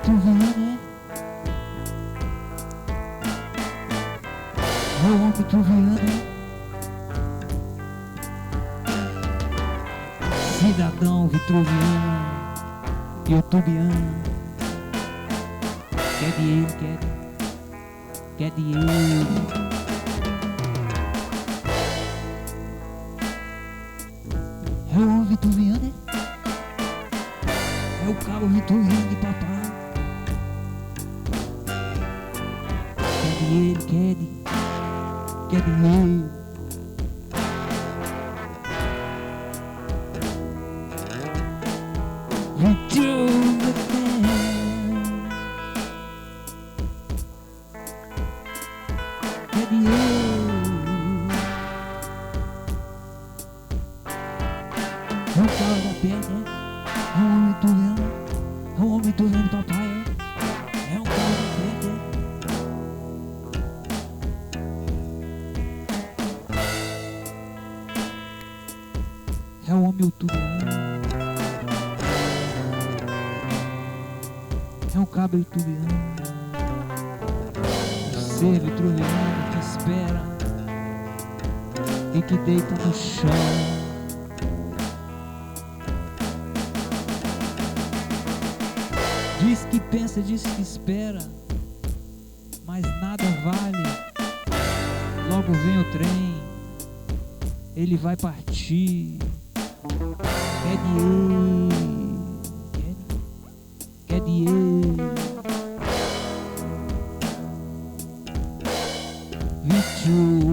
vitruviano, é o homem vitruviano, cidadão vitruviano, youtubiano. Quer de ele, quer de ele. É o homem vitruviano, é o cabo vitruviano de papai. Quer de ele, quer de ele. Quer de ele. É o cara da pedra, é o homem vitruviano, é o homem vitruviano de papai, é o cara da pedra. É o homem youtubiano, é o cabo youtubiano, o ser vitruviano que espera e que deita no chão. Diz que pensa, diz que espera, mas nada vale. Logo vem o trem, ele vai partir. Quer de ele, quer de ele. Vitru